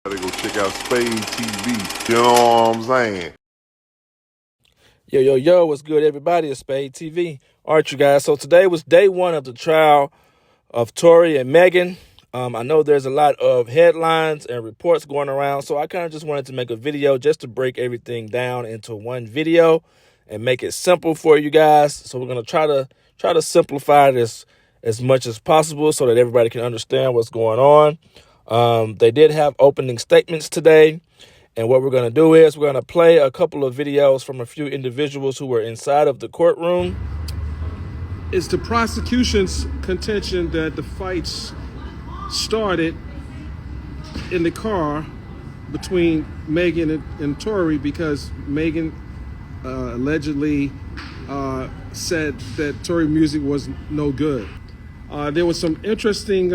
Gotta go check out Spade TV. You know what I'm saying? Yo, what's good, everybody? It's Spade TV. All right, you guys. So today was day one of the trial of Tory and Megan. I know there's a lot of headlines and reports going around, so I kind of just wanted to make a video just to break everything down into one video and make it simple for you guys. So we're gonna try to simplify this as much as possible so that everybody can understand what's going on. They did have opening statements today. And what we're going to do is we're going to play a couple of videos from a few individuals who were inside of the courtroom. It's the prosecution's contention that the fights started in the car between Megan and Tory because Megan allegedly said that Tory music was no good. There was some interesting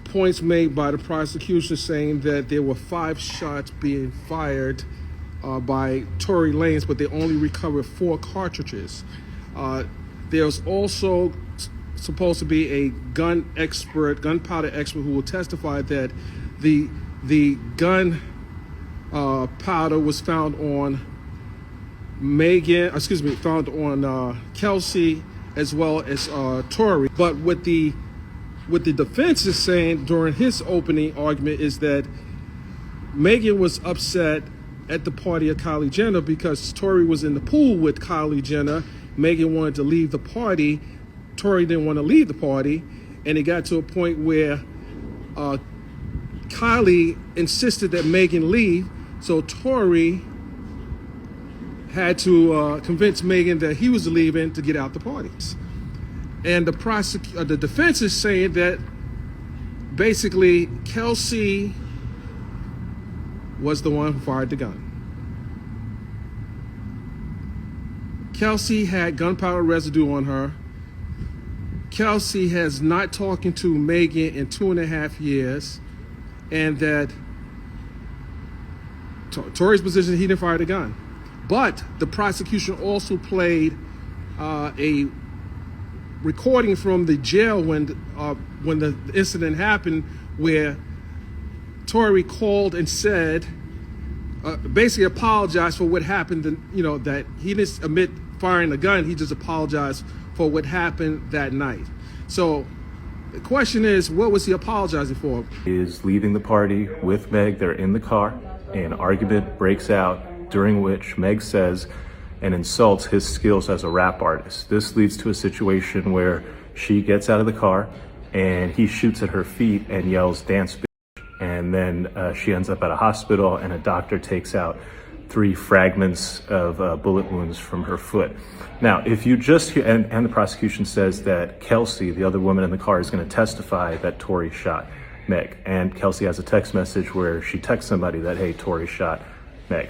points made by the prosecution saying that there were 5 shots being fired by Tory Lanez, but they only recovered 4 cartridges. There's also supposed to be a gunpowder expert who will testify that the gun powder was found on found on Kelsey as well as Tory. But what the defense is saying during his opening argument is that Megan was upset at the party of Kylie Jenner because Tory was in the pool with Kylie Jenner. Megan wanted to leave the party. Tory didn't want to leave the party. And it got to a point where Kylie insisted that Megan leave. So Tory had to convince Megan that he was leaving to get out the parties. And the defense is saying that basically Kelsey was the one who fired the gun. Kelsey had gunpowder residue on her. Kelsey has not talking to Megan in 2.5 years, and that Tory's position, he didn't fire the gun. But the prosecution also played a recording from the jail when the incident happened, where Tory called and said, basically apologized for what happened. That he didn't admit firing the gun. He just apologized for what happened that night. So the question is, what was he apologizing for? Is leaving the party with Meg. They're in the car. An argument breaks out during which Meg says and insults his skills as a rap artist. This leads to a situation where she gets out of the car and he shoots at her feet and yells, "Dance, bitch." And then she ends up at a hospital and a doctor takes out 3 fragments of bullet wounds from her foot. Now, if you just hear, and the prosecution says that Kelsey, the other woman in the car, is going to testify that Tory shot Meg. And Kelsey has a text message where she texts somebody that, hey, Tory shot Meg.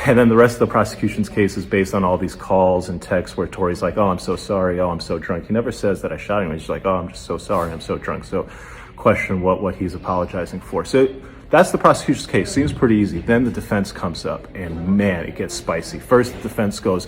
And then the rest of the prosecution's case is based on all these calls and texts where Tory's like, "Oh, I'm so sorry. Oh, I'm so drunk." He never says that I shot him. He's just like, "Oh, I'm just so sorry. I'm so drunk." So question what he's apologizing for. So that's the prosecution's case. Seems pretty easy. Then the defense comes up and man, it gets spicy. First, the defense goes,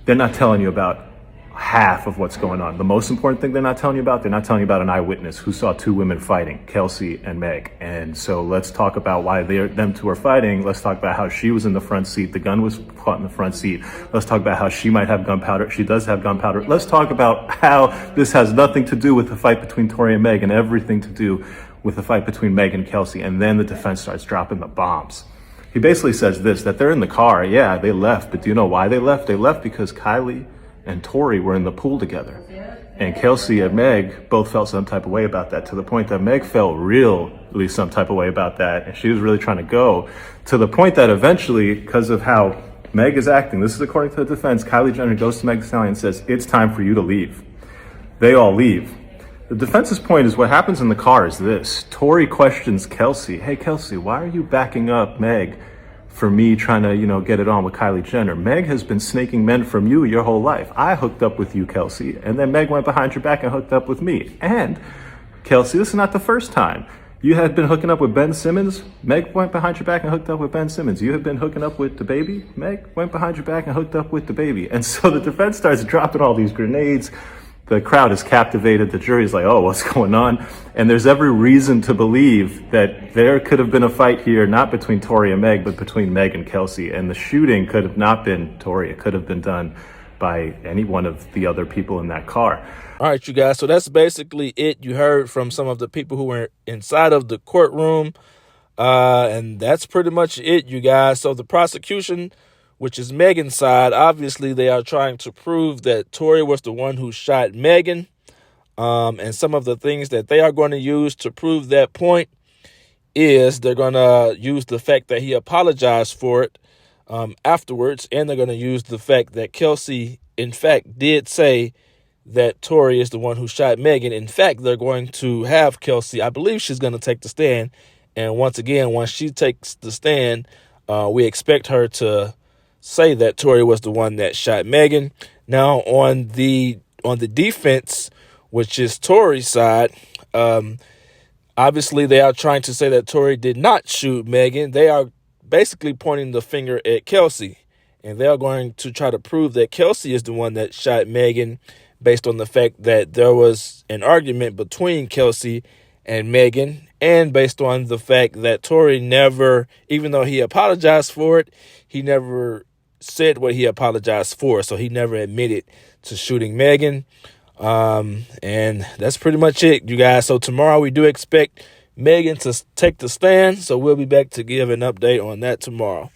they're not telling you about half of what's going on. The most important thing they're not telling you about an eyewitness who saw 2 women fighting, Kelsey and Meg. And so let's talk about why them 2 are fighting. Let's talk about how she was in the front seat. The gun was caught in the front seat. Let's talk about how she might have gunpowder. She does have gunpowder. Let's talk about how this has nothing to do with the fight between Tory and Meg and everything to do with the fight between Meg and Kelsey. And then the defense starts dropping the bombs. He basically says this, that they're in the car. Yeah, they left. But do you know why they left? They left because Kylie and Tory were in the pool together. And Kelsey and Meg both felt some type of way about that, to the point that Meg felt really some type of way about that. And she was really trying to go, to the point that eventually, because of how Meg is acting, this is according to the defense, Kylie Jenner goes to Meg Thee Stallion and says, "It's time for you to leave." They all leave. The defense's point is what happens in the car is this. Tory questions Kelsey, "Hey Kelsey, why are you backing up Meg for me trying to, get it on with Kylie Jenner? Meg has been snaking men from you your whole life. I hooked up with you, Kelsey, and then Meg went behind your back and hooked up with me. And Kelsey, this is not the first time. You had been hooking up with Ben Simmons. Meg went behind your back and hooked up with Ben Simmons. You have been hooking up with the baby. Meg went behind your back and hooked up with the baby." And so the defense starts dropping all these grenades The crowd is captivated. The jury's like, oh, what's going on? And there's every reason to believe that there could have been a fight here, not between Tory and Meg, but between Meg and Kelsey. And the shooting could have not been Tory. It could have been done by any one of the other people in that car. All right, you guys. So that's basically it. You heard from some of the people who were inside of the courtroom. And that's pretty much it, you guys. So the prosecution, which is Megan's side, obviously they are trying to prove that Tory was the one who shot Megan. And some of the things that they are going to use to prove that point is they're going to use the fact that he apologized for it afterwards. And they're going to use the fact that Kelsey, in fact, did say that Tory is the one who shot Megan. In fact, they're going to have Kelsey, I believe she's going to take the stand. And once again, once she takes the stand, we expect her to say that Tory was the one that shot Megan. Now, on the defense, which is Tory's side, obviously they are trying to say that Tory did not shoot Megan. They are basically pointing the finger at Kelsey, and they are going to try to prove that Kelsey is the one that shot Megan based on the fact that there was an argument between Kelsey and Megan, and based on the fact that Tory never, even though he apologized for it, he never said what he apologized for. So he never admitted to shooting Megan. And that's pretty much it, you guys. So tomorrow we do expect Megan to take the stand. So we'll be back to give an update on that tomorrow.